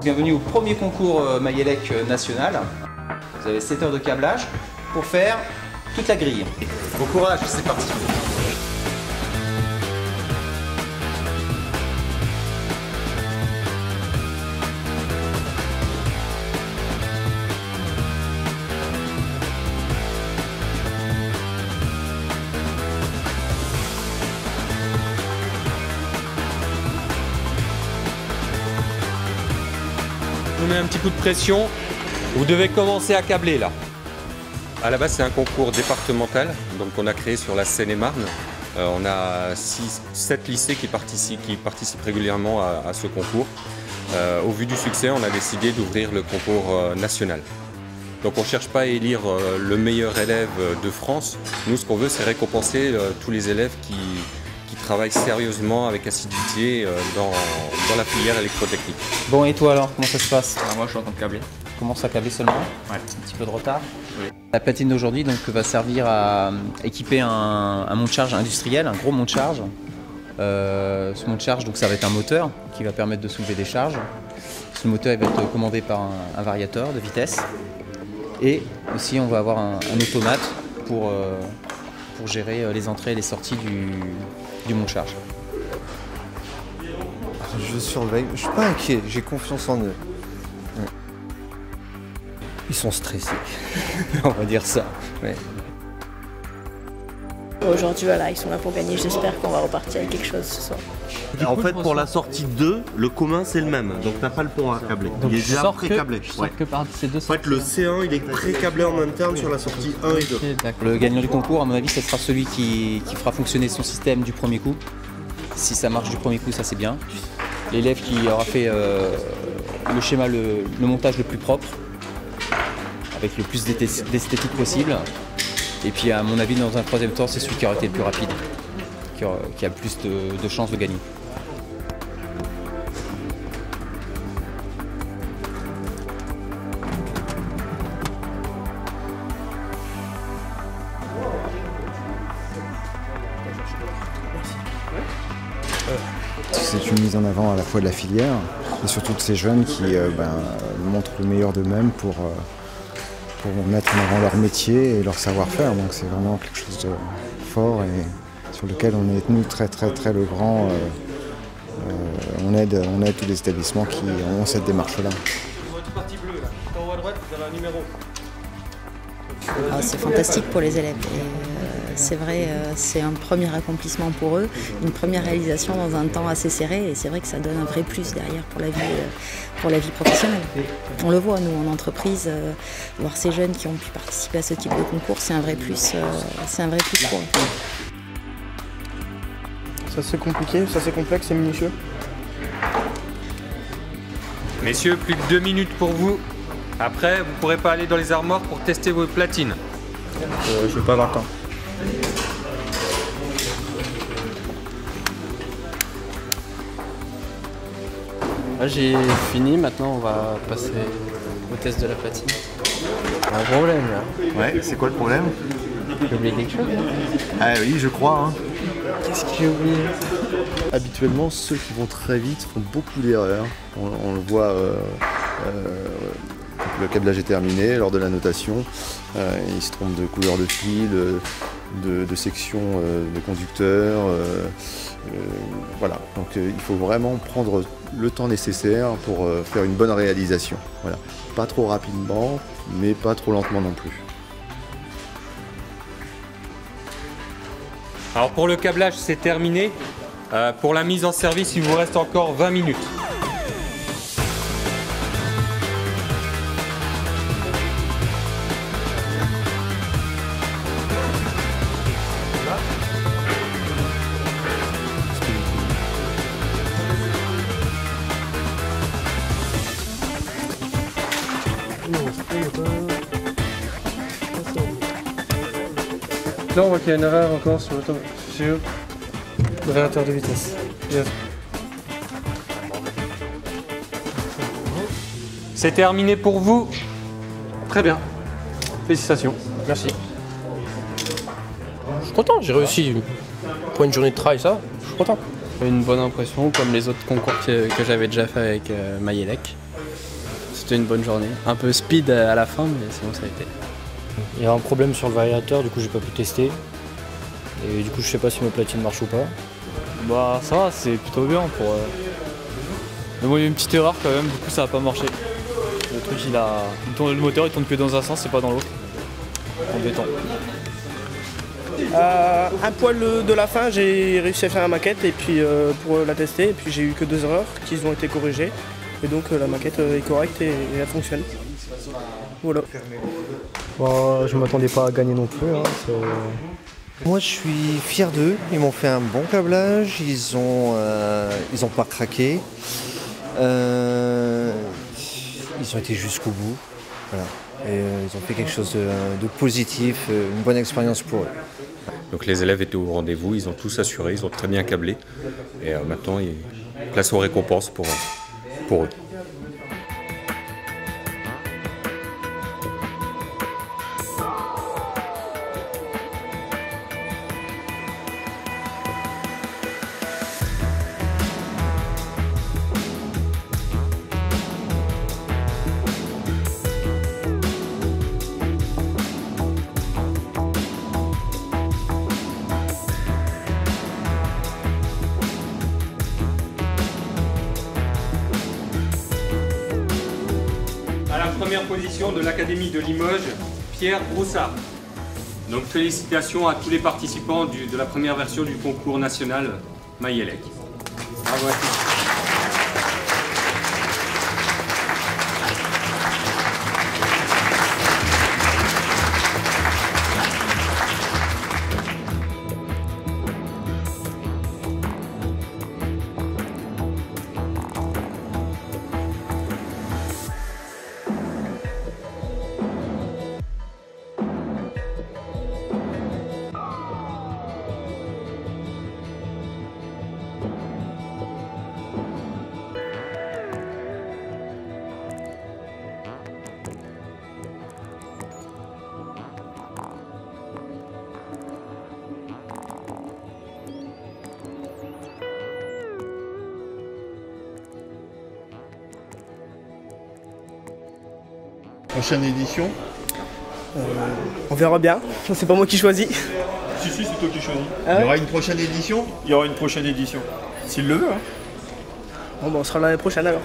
Bienvenue au premier concours Mayelec national. Vous avez 7 heures de câblage pour faire toute la grille. Bon courage, c'est parti. Je vous mets un petit coup de pression. Vous devez commencer à câbler là. À la base, c'est un concours départemental, donc on a créé sur la Seine-et-Marne. On a 7 lycées qui participent régulièrement à ce concours. Au vu du succès, on a décidé d'ouvrir le concours national. Donc on ne cherche pas à élire le meilleur élève de France. Nous, ce qu'on veut, c'est récompenser tous les élèves qui travaillent sérieusement avec assiduité dans la filière électrotechnique. Bon, et toi alors, comment ça se passe? Moi je suis en train de câbler. Commence à câbler seulement? Ouais. Un petit peu de retard? Oui. La platine d'aujourd'hui donc va servir à équiper un monte-charge industriel, un gros monte-charge. Ce monte-charge, donc ça va être un moteur qui va permettre de soulever des charges. Ce moteur il va être commandé par un variateur de vitesse. Et aussi on va avoir un automate pour gérer les entrées et les sorties du monte-charge. Je surveille, je suis pas inquiet, j'ai confiance en eux. Ils sont stressés, on va dire ça. Ouais. Aujourd'hui, voilà, ils sont là pour gagner. J'espère qu'on va repartir avec quelque chose ce soir. En fait, pour la sortie 2, le commun c'est le même, donc t'as pas le pont à câbler. Donc il est déjà pré-câblé. Que par ces deux En fait, le C1 il est pré-câblé en interne sur la sortie 1 et 2. Le gagnant du concours, à mon avis, ce sera celui qui fera fonctionner son système du premier coup. Si ça marche du premier coup, ça c'est bien. L'élève qui aura fait le schéma, le montage le plus propre, avec le plus d'esthétique possible. Et puis à mon avis, dans un troisième temps, c'est celui qui aura été le plus rapide, qui a le plus de chances de gagner. C'est une mise en avant à la fois de la filière et surtout de ces jeunes qui montrent le meilleur d'eux-mêmes pour mettre en avant leur métier et leur savoir-faire. Donc c'est vraiment quelque chose de fort et sur lequel on est nous très le grand. On aide tous les établissements qui ont cette démarche-là. C'est fantastique pour les élèves. C'est vrai, c'est un premier accomplissement pour eux, une première réalisation dans un temps assez serré et c'est vrai que ça donne un vrai plus derrière pour la vie professionnelle. On le voit, nous, en entreprise, voir ces jeunes qui ont pu participer à ce type de concours, c'est un vrai plus pour eux. Ça c'est compliqué, ça c'est complexe, c'est minutieux. Messieurs, plus que 2 minutes pour vous. Après, vous ne pourrez pas aller dans les armoires pour tester vos platines. Je vais pas avoir le temps. J'ai fini, maintenant on va passer au test de la platine. Un problème là. Ouais, c'est quoi le problème? J'ai oublié quelque chose. Ah oui, je crois. Qu'est-ce que j'ai oublié? Habituellement, ceux qui vont très vite font beaucoup d'erreurs. On le voit, le câblage est terminé lors de la notation. Ils se trompent de couleur de fil, de section de conducteur. Voilà, donc il faut vraiment prendre le temps nécessaire pour faire une bonne réalisation. Voilà. Pas trop rapidement, mais pas trop lentement non plus. Alors pour le câblage, c'est terminé. Pour la mise en service, il vous reste encore 20 minutes. Là on voit qu'il y a une erreur encore sur le variateur de vitesse. Bien. C'est terminé pour vous. Très bien. Félicitations. Merci. Je suis content, j'ai réussi pour une journée de travail, ça, je suis content. Une bonne impression, comme les autres concours que j'avais déjà fait avec Mayelec. c'était une bonne journée. Un peu speed à la fin, mais sinon ça a été. Il y a un problème sur le variateur, du coup j'ai pas pu tester. Et du coup je sais pas si mes platines marchent ou pas. Bah ça va, c'est plutôt bien pour... Mais bon il y a eu une petite erreur quand même, du coup ça a pas marché. Le truc le moteur il tourne que dans un sens et pas dans l'autre. Embêtant. Un poil de la fin, j'ai réussi à faire la maquette et puis pour la tester, et puis j'ai eu que 2 erreurs qui ont été corrigées. Et donc la maquette est correcte et elle fonctionne. Voilà. Bon, je m'attendais pas à gagner non plus. Hein, moi je suis fier d'eux, ils m'ont fait un bon câblage, ils ont pas craqué. Ils ont été jusqu'au bout. Voilà. Et ils ont fait quelque chose de positif, une bonne expérience pour eux. Donc les élèves étaient au rendez-vous, ils ont tous assuré, ils ont très bien câblé. Et maintenant, place aux récompenses pour eux. À la première position de l'Académie de Limoges, Pierre Broussard. Donc félicitations à tous les participants de la première version du concours national Mayelec. Bravo à tous. Prochaine édition On verra bien, c'est pas moi qui choisis. Si, c'est toi qui choisis. Ah ouais. Il y aura une prochaine édition Il y aura une prochaine édition, s'il le veut. Hein. Bon, on sera l'année prochaine alors.